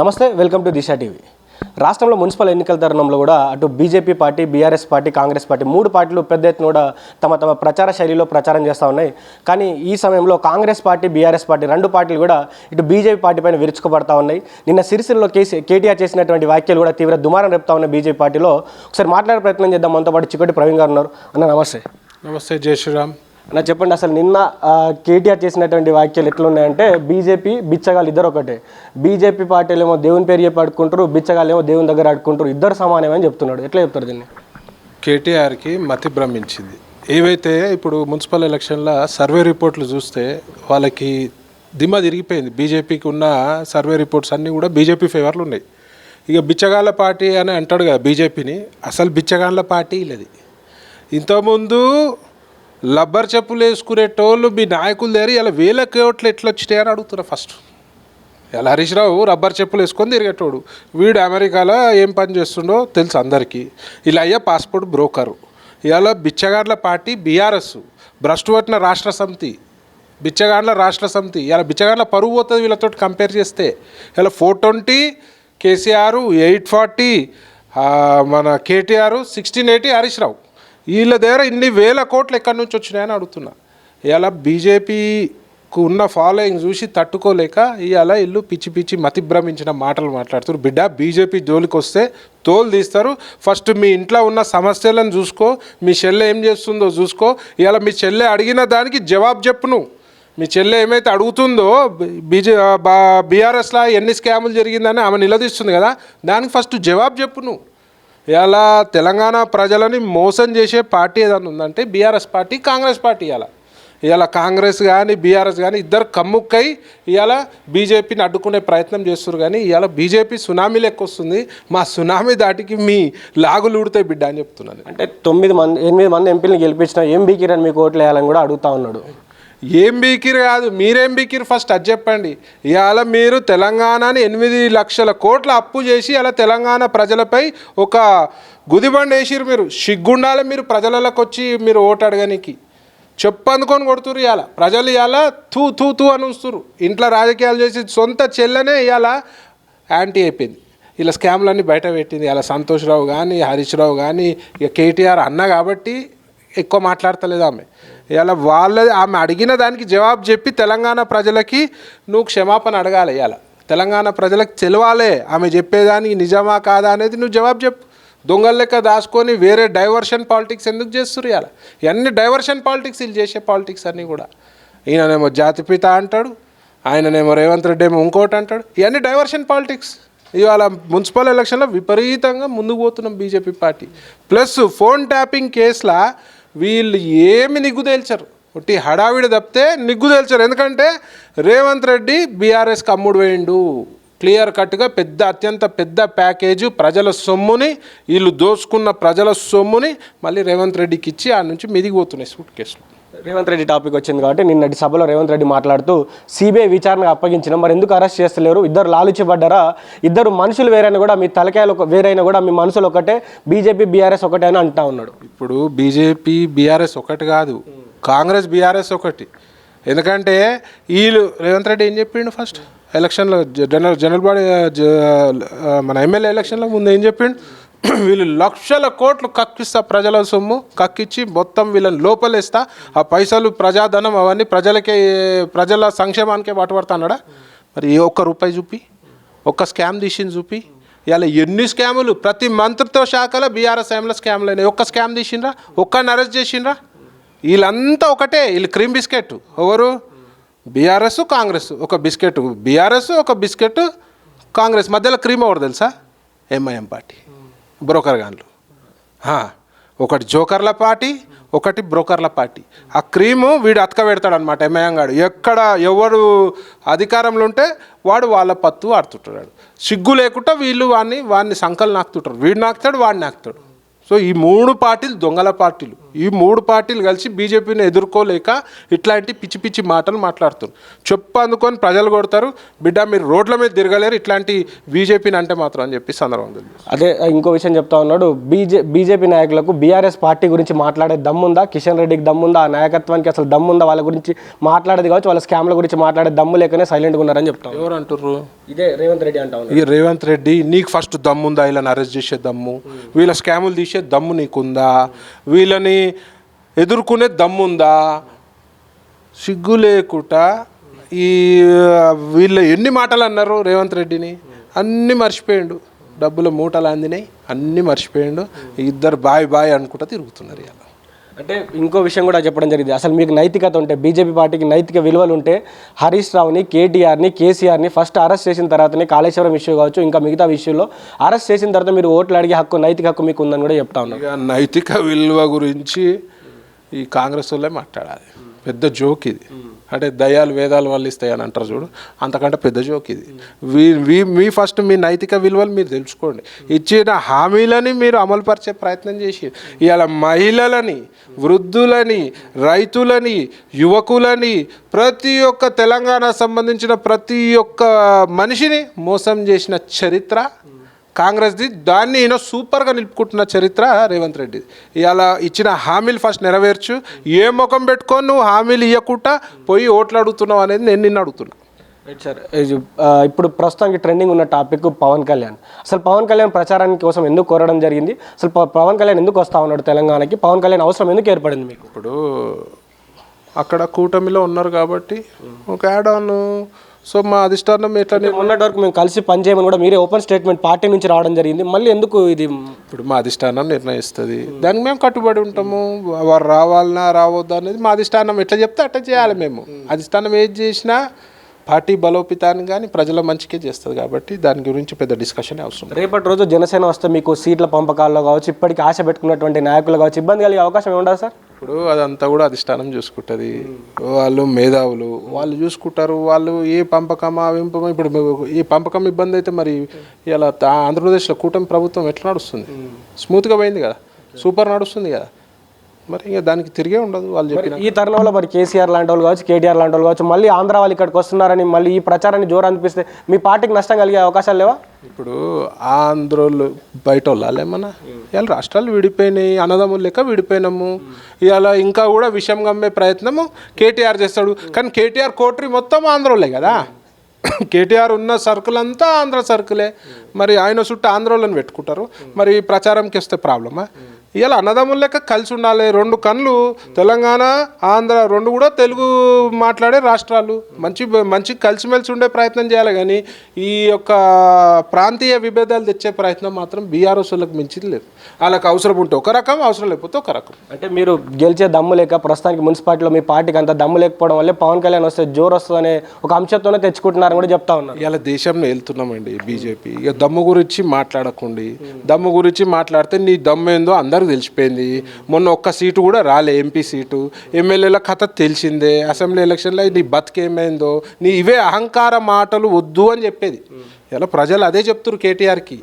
నమస్తే, welcome to Disha TV. రాష్ట్రంలో municipal ఎన్నికల తరుణంలో కూడా అటు BJP party, BRS party, Congress party మూడు పార్టీలు పెద్ద ఎత్తున కూడా తమ ప్రచార శైలిలో ప్రచారం చేస్తూ ఉన్నాయి. కానీ ఈ సమయంలో కాంగ్రెస్ పార్టీ, బీఆర్ఎస్ పార్టీ రెండు పార్టీలు కూడా ఇటు బీజేపీ పార్టీ పైన విరుచుకుపడతా ఉన్నాయి. నిన్న సిరిసిల్లలో కేటీఆర్ చేసినటువంటి వ్యాఖ్యలు కూడా తీవ్ర దుమారం రేపుతా ఉన్నాయి బీజేపీ పార్టీలో. ఒకసారి మాట్లాడే ప్రయత్నం చేద్దాం. మనతో పాటు చికోటి ప్రవీణ్ గారు ఉన్నారు. అన్న నమస్తే. నమస్తే, జై శ్రీరామ్. అన్న చెప్పండి, అసలు నిన్న కేటీఆర్ చేసినటువంటి వ్యాఖ్యలు ఎట్లున్నాయంటే బీజేపీ బిచ్చగాళ్ళు ఇద్దరు ఒకటే. బీజేపీ పార్టీలు ఏమో దేవుని పేరు చెప్పి ఆడుకుంటారు, బిచ్చగాళ్ళు ఏమో దేవుని దగ్గర ఆడుకుంటారు, ఇద్దరు సమానమని చెప్తున్నాడు. ఎట్లా చెప్తారు దీన్ని? కేటీఆర్కి మతి భ్రమించింది. ఏవైతే ఇప్పుడు మున్సిపల్ ఎలక్షన్ల సర్వే రిపోర్ట్లు చూస్తే వాళ్ళకి దిమ్మ తిరిగిపోయింది. బీజేపీకి ఉన్న సర్వే రిపోర్ట్స్ అన్నీ కూడా బీజేపీ ఫేవర్లు ఉన్నాయి. ఇక బిచ్చగాళ్ళ పార్టీ అని అంటాడు కదా బీజేపీని. అసలు బిచ్చగాళ్ళ పార్టీ లేదు. ఇంతకుముందు లబ్బర్ చెప్పులు వేసుకునేటోళ్ళు మీ నాయకులు దగ్గర ఇలా వేల కోట్లు ఎట్లా వచ్చినాయని అడుగుతున్నారు. ఫస్ట్ ఇలా హరీష్ రావు రబ్బర్ చెప్పులు వేసుకొని తిరిగేటోడు. వీడు అమెరికాలో ఏం పని చేస్తుండో తెలుసు అందరికీ. ఇలా అయ్యా పాస్పోర్ట్ బ్రోకరు. ఇలా బిచ్చగాడ్ల పార్టీ బీఆర్ఎస్, భ్రష్టు పట్టిన రాష్ట్ర సమితి, బిచ్చగాడ్ల రాష్ట్ర సమితి. ఇలా బిచ్చగాడ్ల పరువు పోతుంది వీళ్ళతో కంపేర్ చేస్తే. ఇలా 420 కేసీఆర్, 840 మన కేటీఆర్, 1680 హరీష్ రావు. వీళ్ళ దగ్గర ఇన్ని వేల కోట్లు ఎక్కడి నుంచి వచ్చినాయని అడుగుతున్నా. ఇలా బీజేపీకి ఉన్న ఫాలోయింగ్ చూసి తట్టుకోలేక ఇవాళ ఇల్లు పిచ్చి పిచ్చి మతి భ్రమించిన మాటలు మాట్లాడుతారు. బిడ్డ, బీజేపీ జోలికి వస్తే తోలు తీస్తారు. ఫస్ట్ మీ ఇంట్లో ఉన్న సమస్యలను చూసుకో, మీ చెల్లె ఏం చేస్తుందో చూసుకో. ఇవాళ మీ చెల్లె అడిగిన దానికి జవాబు చెప్పు. నువ్వు మీ చెల్లె ఏమైతే అడుగుతుందో బీఆర్ఎస్లో ఎన్ని స్కాములు జరిగిందని ఆమె నిలదీస్తుంది కదా, దానికి ఫస్ట్ జవాబు చెప్పు. నువ్వు ఇలా తెలంగాణ ప్రజలని మోసం చేసే పార్టీ ఏదైనా ఉందంటే బీఆర్ఎస్ పార్టీ, కాంగ్రెస్ పార్టీ. ఇలా కాంగ్రెస్ కానీ బీఆర్ఎస్ కానీ ఇద్దరు కమ్ముక్కై ఇవాళ బీజేపీని అడ్డుకునే ప్రయత్నం చేస్తారు. కానీ ఇవాళ బీజేపీ సునామీ లెక్క వస్తుంది. మా సునామీ దాటికి మీ లాగులు ఊడితే బిడ్డ అని చెప్తున్నాను. అంటే 8 మంది ఎంపీలను గెలిపించిన ఏం బీకిరని మీకు ఓట్లు వేయాలని కూడా అడుగుతా ఉన్నాడు. ఏం బీకిరు కాదు, మీరేం బీకిరు ఫస్ట్ అది చెప్పండి. ఇవాళ మీరు తెలంగాణని 8 లక్షల కోట్ల అప్పు చేసి అలా తెలంగాణ ప్రజలపై ఒక గుదిబండ వేసిరు. మీరు సిగ్గుండాలి. మీరు ప్రజలకు వచ్చి మీరు ఓటు అడగనికి చెప్పందుకొని కొడుతురు. ఇవాళ ప్రజలు ఇవాళ తూ తూ తూ అని వస్తురు. ఇంట్లో రాజకీయాలు చేసి సొంత చెల్లెనే ఇవాళ యాంటీ అయిపోయింది. ఇలా స్కామ్లన్నీ బయట పెట్టింది. ఇలా సంతోష్ రావు కానీ, హరీష్ రావు కానీ, ఇక కేటీఆర్ అన్న కాబట్టి ఎక్కువ మాట్లాడతలేదు ఆమె. ఇలా ఆమె అడిగిన దానికి జవాబు చెప్పి తెలంగాణ ప్రజలకి నువ్వు క్షమాపణ అడగాలి. ఇవాళ తెలంగాణ ప్రజలకు తెలవాలి ఆమె చెప్పేదానికి నిజమా కాదా అనేది నువ్వు జవాబు చెప్పు. దొంగల లెక్క దాచుకొని వేరే డైవర్షన్ పాలిటిక్స్ ఎందుకు చేస్తారు? ఇవాళ ఇవన్నీ డైవర్షన్ పాలిటిక్స్, వీళ్ళు చేసే పాలిటిక్స్ అన్నీ కూడా. ఈయననేమో జాతిపిత అంటాడు, ఆయననేమో రేవంత్ రెడ్డి ఏమో ఇంకోటి అంటాడు. ఇవన్నీ డైవర్షన్ పాలిటిక్స్. ఇవాళ మున్సిపల్ ఎలక్షన్లో విపరీతంగా ముందుకు పోతున్నాం BJP party. Plus phone tapping కేసులా వీళ్ళు ఏమి నిగ్గు తేల్చారు. ఒకటి హడావిడి తప్పితే నిగ్గు తేల్చారు. ఎందుకంటే రేవంత్ రెడ్డి బీఆర్ఎస్కి అమ్ముడు వేయండు. క్లియర్ కట్గా అత్యంత పెద్ద ప్యాకేజు ప్రజల సొమ్ముని, వీళ్ళు దోసుకున్న ప్రజల సొమ్ముని మళ్ళీ రేవంత్ రెడ్డికి ఇచ్చి ఆ నుంచి మిదిగిపోతున్నాయి సూట్ కేసులు. రేవంత్ రెడ్డి టాపిక్ వచ్చింది కాబట్టి నిన్నటి సభలో రేవంత్ రెడ్డి మాట్లాడుతూ సిబిఐ విచారణకు అప్పగించిన, మరి ఎందుకు అరెస్ట్ చేస్తలేరు? ఇద్దరు లాలుచిపడ్డారా? ఇద్దరు మనుషులు వేరైనా కూడా మీ తలకాయలు వేరైనా కూడా మీ మనసులు ఒకటే, బీజేపీ బీఆర్ఎస్ ఒకటే అని అంటా ఉన్నాడు. ఇప్పుడు బీజేపీ బీఆర్ఎస్ ఒకటి కాదు, కాంగ్రెస్ బీఆర్ఎస్ ఒకటి. ఎందుకంటే వీళ్ళు రేవంత్ రెడ్డి ఏం చెప్పిండు ఫస్ట్ ఎలక్షన్లో, జనరల్ బాడీ మన ఎమ్మెల్యే ఎలక్షన్లో ముందు ఏం చెప్పిండు? వీళ్ళు లక్షల కోట్లు కక్కిస్తా, ప్రజల సొమ్ము కక్కిచ్చి మొత్తం వీళ్ళని లోపలేస్తా, ఆ పైసలు ప్రజాధనం అవన్నీ ప్రజల సంక్షేమానికే పట్టుబడతాడా? మరి ఒక్క రూపాయి చూపి, ఒక్క స్కామ్ తీసింది చూపి. ఇలా ఎన్ని స్కాములు ప్రతి మంత్రిత్వ శాఖలో బీఆర్ఎస్ ఐఎంలో స్కామ్లు అయినాయి. ఒక్క స్కామ్ తీసిండ్రా? ఒక్కరిని అరెస్ట్ చేసిండ్రా? వీళ్ళంతా ఒకటే. వీళ్ళు క్రీమ్ బిస్కెట్. ఎవరు? బీఆర్ఎస్ కాంగ్రెస్. ఒక బిస్కెట్ బీఆర్ఎస్, ఒక బిస్కెట్ కాంగ్రెస్. మధ్యలో క్రీమ్ ఎవరు తెలుసా? ఎంఐఎం పార్టీ, బ్రోకర్ గాన్లు. ఒకటి జోకర్ల పార్టీ, ఒకటి బ్రోకర్ల పార్టీ. ఆ క్రీము వీడు అతక పెడతాడు అనమాట. ఎంఐఎం గాడు ఎక్కడ ఎవడు అధికారంలో ఉంటే వాడు వాళ్ళ పత్తు ఆడుతుంటాడు. సిగ్గు లేకుండా వీళ్ళు వాడిని సంకలు నాకుతుంటారు. వీడు నాకుతాడు, వాడిని నాకుతాడు. సో ఈ 3 పార్టీలు దొంగల పార్టీలు. ఈ 3 పార్టీలు కలిసి బీజేపీని ఎదుర్కోలేక ఇట్లాంటి పిచ్చి పిచ్చి మాటలు మాట్లాడుతారు. చెప్పు అందుకొని ప్రజలు కొడతారు. బిడ్డ మీరు రోడ్ల మీద తిరగలేరు ఇట్లాంటి బీజేపీని అంటే మాత్రం అని చెప్పి సందర్భం. అదే ఇంకో విషయం చెప్తా ఉన్నాడు, బీజేపీ నాయకులకు బీఆర్ఎస్ పార్టీ గురించి మాట్లాడే దమ్ముందా, కిషన్ రెడ్డికి దమ్ముందా, ఆ నాయకత్వానికి అసలు దమ్ముందా, వాళ్ళ గురించి మాట్లాడేది కావచ్చు, వాళ్ళ స్కామ్ల గురించి మాట్లాడే దమ్ము లేకనే సైలెంట్గా ఉన్నారని చెప్తాం. ఎవరు అంటారు? ఇదే రేవంత్ రెడ్డి అంటా ఉన్నారు. ఈ రేవంత్ రెడ్డి నీకు ఫస్ట్ దమ్ముందా? వీళ్ళని అరెస్ట్ చేసే దమ్ము, వీళ్ళ స్కాములు తీసే దమ్ము నీకుందా? వీళ్ళని ఎదుర్కొనే దమ్ముందా? సిగ్గు లేకుండా ఈ వీళ్ళు ఎన్ని మాటలు అన్నారు రేవంత్ రెడ్డిని, అన్నీ మర్చిపోయిండు. డబ్బుల మూటలు అందినాయి, అన్నీ మర్చిపోయిండు. ఇద్దరు బాయ్ బాయ్ అనుకుంటా తిరుగుతున్నారు ఇలా. అంటే ఇంకో విషయం కూడా చెప్పడం జరిగింది, అసలు మీకు నైతికత ఉంటే, బీజేపీ పార్టీకి నైతిక విలువలు ఉంటే హరీష్ రావుని, కేటీఆర్ని, కేసీఆర్ని ఫస్ట్ అరెస్ట్ చేసిన తర్వాతనే కాళేశ్వరం ఇష్యూ కావచ్చు ఇంకా మిగతా విషయంలో అరెస్ట్ చేసిన తర్వాత మీరు ఓట్లు అడిగే హక్కు, నైతిక హక్కు మీకు ఉందని కూడా చెప్తా ఉన్నారు. ఇక నైతిక విలువ గురించి ఈ కాంగ్రెస్ వాళ్ళే మాట్లాడాలి. పెద్ద జోక్ ఇది. అంటే దయాలు వేదాలు వాళ్ళు ఇస్తాయని అంటారు చూడు, అంతకంటే పెద్ద జోక్ ఇది. మీ ఫస్ట్ మీ నైతిక విలువలు మీరు తెలుసుకోండి. ఇచ్చిన హామీలని మీరు అమలుపరిచే ప్రయత్నం చేసి ఇవాళ మహిళలని, వృద్ధులని, రైతులని, యువకులని, ప్రతి ఒక్క తెలంగాణ సంబంధించిన ప్రతి ఒక్క మనిషిని మోసం చేసిన చరిత్ర కాంగ్రెస్ది. దాన్ని ఈయన సూపర్గా నిలుపుకుంటున్న చరిత్ర రేవంత్ రెడ్డిది. ఇలా ఇచ్చిన హామీలు ఫస్ట్ నెరవేర్చు. ఏ ముఖం పెట్టుకొని నువ్వు హామీలు ఇవ్వకుండా పోయి ఓట్లు అడుగుతున్నావు అనేది నేను నిన్ను అడుగుతున్నా. రైట్ సార్, ఇప్పుడు ప్రస్తుతానికి ట్రెండింగ్ ఉన్న టాపిక్ పవన్ కళ్యాణ్. అసలు పవన్ కళ్యాణ్ ప్రచారానికి కోసం ఎందుకు కోరడం జరిగింది? అసలు పవన్ కళ్యాణ్ ఎందుకు వస్తూ ఉన్నాడు తెలంగాణకి? పవన్ కళ్యాణ్ అవసరం ఎందుకు ఏర్పడింది మీకు? ఇప్పుడు అక్కడ కూటమిలో ఉన్నారు కాబట్టి ఒక యాడ్ ఆన్. సో మా అధిష్టానం ఎట్లా మొన్నటి వరకు మేము కలిసి పనిచేయమని కూడా మీరే ఓపెన్ స్టేట్మెంట్ పార్టీ నుంచి రావడం జరిగింది. మళ్ళీ ఎందుకు ఇది? ఇప్పుడు మా అధిష్టానం నిర్ణయిస్తుంది, దానికి మేము కట్టుబడి ఉంటాము. వారు రావాలన్నా రావద్దా అనేది మా అధిష్టానం ఎట్లా చెప్తే అట్లా చేయాలి. మేము అధిష్టానం ఏది చేసినా పార్టీ బలోపేతాన్ని కానీ ప్రజల మంచికే చేస్తుంది కాబట్టి దాని గురించి పెద్ద డిస్కషన్ అవసరం. రేపటి రోజు జనసేన వస్తే మీకు సీట్ల పంపకాల్లో కావచ్చు, ఇప్పటికీ ఆశ పెట్టుకున్నటువంటి నాయకులు కావచ్చు, ఇబ్బంది కలిగే అవకాశం ఉండదు సార్? ఇప్పుడు అదంతా కూడా అధిష్టానం చూసుకుంటుంది. వాళ్ళు మేధావులు, వాళ్ళు చూసుకుంటారు. వాళ్ళు ఏ పంపకమా ఇప్పుడు ఈ పంపకం ఇబ్బంది అయితే మరి ఇలా ఆంధ్రప్రదేశ్లో కూటమి ప్రభుత్వం ఎట్లా నడుస్తుంది? స్మూత్గా పోయింది కదా, సూపర్ నడుస్తుంది కదా. మరి ఇంకా దానికి తిరిగే ఉండదు. వాళ్ళు చెప్పిన ఈ తరుణంలో మరి కేసీఆర్ లాంటి వాళ్ళు కావచ్చు, కేటీఆర్ లాంటి వాళ్ళు కావచ్చు, మళ్ళీ ఆంధ్ర వాళ్ళు ఇక్కడికి వస్తున్నారని మళ్ళీ ఈ ప్రచారాన్ని జోరు అనిపిస్తే మీ పార్టీకి నష్టం కలిగే అవకాశాలు లేవా? ఇప్పుడు ఆంధ్రోళ్ళు బయట వాళ్ళేమన్నా ఇవాళ రాష్ట్రాలు విడిపోయినాయి, అన్నదమ్ములు లెక్క విడిపోయినాము. ఇవాళ ఇంకా కూడా విషయం గమ్మే ప్రయత్నము కేటీఆర్ చేస్తాడు. కానీ కేటీఆర్ కోటరీ మొత్తం ఆంధ్రోళ్ళే కదా. కేటీఆర్ ఉన్న సర్కిల్ అంతా ఆంధ్ర సర్కిలే. మరి ఆయన చుట్టూ ఆంధ్రోళ్ళని పెట్టుకుంటారు. మరి ప్రచారంకి వస్తే ప్రాబ్లమా? ఇవాళ అన్నదమ్ముల లెక్క కలిసి ఉండాలి. 2 కళ్ళు తెలంగాణ, ఆంధ్ర 2 కూడా తెలుగు మాట్లాడే రాష్ట్రాలు. మంచి కలిసిమెలిసి ఉండే ప్రయత్నం చేయాలి. కానీ ఈ యొక్క ప్రాంతీయ విభేదాలు తెచ్చే ప్రయత్నం మాత్రం బీఆర్ఎస్ వాళ్ళకి మించింది లేదు. వాళ్ళకి అవసరం ఉంటే ఒక రకం, అవసరం లేకపోతే ఒక రకం. అంటే మీరు గెలిచే దమ్ము లేక ప్రస్తుతానికి మున్సిపాలిటీలో మీ పార్టీకి అంత దమ్ము లేకపోవడం వల్లే పవన్ కళ్యాణ్ వస్తే జోరు వస్తుందనే ఒక అంశంతోనే తెచ్చుకుంటున్నారని కూడా చెప్తా ఉన్నారు. ఇలా దేశంలో వెళ్తున్నామండి బీజేపీ. ఇక దమ్ము గురించి మాట్లాడకండి. దమ్ము గురించి మాట్లాడితే నీ దమ్ము ఏందో అందరూ తెలిసిపోయింది. మొన్న ఒక్క సీటు కూడా రాలే, ఎంపీ సీటు. ఎమ్మెల్యేల కథ తెలిసిందే. అసెంబ్లీ ఎలక్షన్లో నీ బతికేమైందో, నీ ఇవే అహంకార మాటలు వద్దు అని చెప్పేది. ఇలా ప్రజలు అదే చెప్తున్నారు కేటీఆర్కి.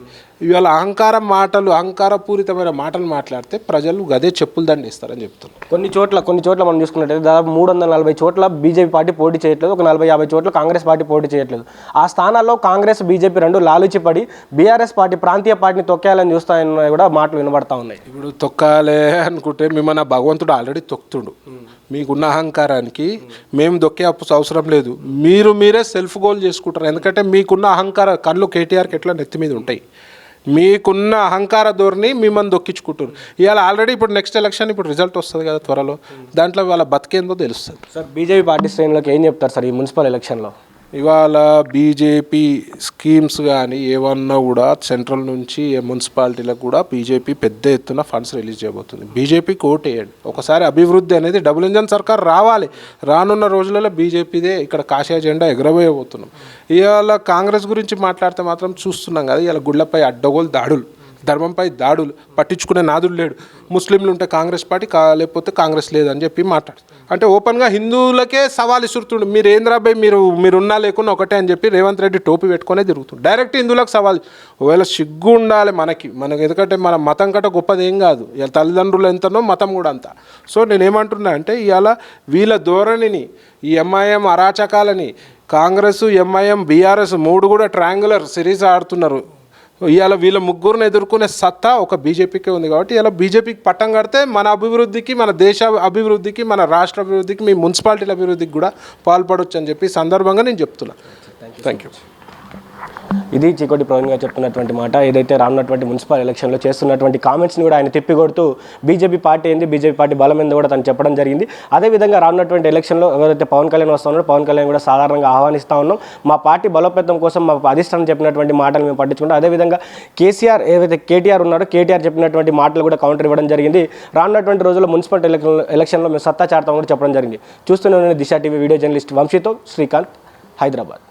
ఇవాళ అహంకార మాటలు, అహంకారపూరితమైన మాటలు మాట్లాడితే ప్రజలు అదే చెప్పులు దండిస్తారని చెప్తున్నారు. కొన్ని చోట్ల మనం చూసుకున్నట్టయితే దాదాపు 340 చోట్ల బీజేపీ పార్టీ పోటీ చేయట్లేదు, ఒక 40-50 చోట్ల కాంగ్రెస్ పార్టీ పోటీ చేయట్లేదు. ఆ స్థానాల్లో కాంగ్రెస్, బీజేపీ 2 లాలుచి పడి బీఆర్ఎస్ పార్టీ ప్రాంతీయ పార్టీని తొక్కేయాలని చూస్తాయని కూడా మాటలు వినబడతా ఉన్నాయి. ఇప్పుడు తొక్కాలే అనుకుంటే మిమ్మల్ని భగవంతుడు ఆల్రెడీ తొక్కుతుండు. మీకున్న అహంకారానికి మేము దొక్కే అవసరం లేదు. మీరే సెల్ఫ్ గోల్ చేసుకుంటారు. ఎందుకంటే మీకున్న అహంకార కళ్ళు కేటీఆర్కి ఎట్లా నెత్తి మీద ఉంటాయి. మీకున్న అహంకార ధోరణి మిమ్మల్ని దొక్కించుకుంటారు. ఇవాళ ఆల్రెడీ ఇప్పుడు నెక్స్ట్ ఎలక్షన్ ఇప్పుడు రిజల్ట్ వస్తుంది కదా త్వరలో, దాంట్లో వాళ్ళ బతికేందో తెలుస్తుంది. సార్ బీజేపీ పార్టీ శ్రేణులకు ఏం చెప్తారు సార్ ఈ మున్సిపల్ ఎలక్షన్లో? ఇవాళ బీజేపీ స్కీమ్స్ కానీ ఏమన్నా కూడా సెంట్రల్ నుంచి మున్సిపాలిటీలకు కూడా బీజేపీ పెద్ద ఎత్తున ఫండ్స్ రిలీజ్ చేయబోతుంది. బీజేపీకి ఓటేయండి. ఒకసారి అభివృద్ధి అనేది డబుల్ ఇంజన్ సర్కార్ రావాలి. రానున్న రోజులలో బీజేపీదే ఇక్కడ కాషాయ జెండా ఎగరబోయబోతున్నాం. ఇవాళ కాంగ్రెస్ గురించి మాట్లాడితే మాత్రం చూస్తున్నాం కదా, ఇవాళ గుళ్ళపై అడ్డగోలు దాడులు. ధర్మంపై దాడులు, పట్టించుకునే నాదుడు లేడు. ముస్లింలు ఉంటే కాంగ్రెస్ పార్టీ లేకపోతే కాంగ్రెస్ లేదని చెప్పి మాట్లాడు. అంటే ఓపెన్గా హిందువులకే సవాల్ ఇసురుతుండు. మీరు ఏంద్రాబాయ్ మీరున్నా లేకున్నా ఒకటే అని చెప్పి రేవంత్ రెడ్డి టోపీ పెట్టుకునే తిరుగుతుంది. డైరెక్ట్ హిందువులకు సవాల్. ఒకవేళ సిగ్గు ఉండాలి మనకి ఎందుకంటే మన మతం కంటే గొప్పది ఏం కాదు. ఇలా తల్లిదండ్రులు ఎంతనో మతం కూడా అంత. సో నేనేమంటున్నా అంటే ఇవాళ వీళ్ళ ధోరణిని, ఈ ఎంఐఎం అరాచకాలని, కాంగ్రెస్, ఎంఐఎం, బీఆర్ఎస్ మూడు కూడా ట్రయాంగులర్ సిరీస్ ఆడుతున్నారు. ఇవాళ వీళ్ళ ముగ్గురిని ఎదుర్కొనే సత్తా ఒక బీజేపీకే ఉంది. కాబట్టి ఇలా బీజేపీకి పట్టం కడితే మన అభివృద్ధికి, మన దేశ అభివృద్ధికి, మన రాష్ట్ర అభివృద్ధికి, మీ మున్సిపాలిటీల అభివృద్ధికి కూడా పాల్పడవచ్చు అని చెప్పి సందర్భంగా నేను చెప్తున్నా. Thank you. ఇది చీకోటి ప్రవీణ్ గారు చెప్తున్నటువంటి మాట. ఏదైతే రానున్నటువంటి మున్సిపల్ ఎలక్షన్లో చేస్తున్నటువంటి కామెంట్స్ని కూడా ఆయన తిప్పికొడుతూ బీజేపీ పార్టీ ఏంది, బీజేపీ పార్టీ బలం ఏంది కూడా తను చెప్పడం జరిగింది. అదేవిధంగా రానున్నటువంటి ఎలక్షన్లో ఎవరైతే పవన్ కళ్యాణ్ వస్తా ఉన్నారో పవన్ కళ్యాణ్ కూడా సాధారణంగా ఆహ్వానిస్తూ ఉన్నాం. మా పార్టీ బలోపేతం కోసం మా అధిష్టానం చెప్పినటువంటి మాటలు మేము పట్టించుకుంటాం. అదేవిధంగా కేటీఆర్ ఉన్నారో కేటీఆర్ చెప్పినటువంటి మాటలు కూడా కౌంటర్ ఇవ్వడం జరిగింది. రానున్నటువంటి రోజుల్లో మున్సిపల్ ఎలక్షన్లో మేము సత్తా చాటుతామని కూడా చెప్పడం జరిగింది. చూస్తూనే దిశ టీవీ వీడియో జర్నలిస్ట్ వంశీతో శ్రీకాంత్, హైదరాబాద్.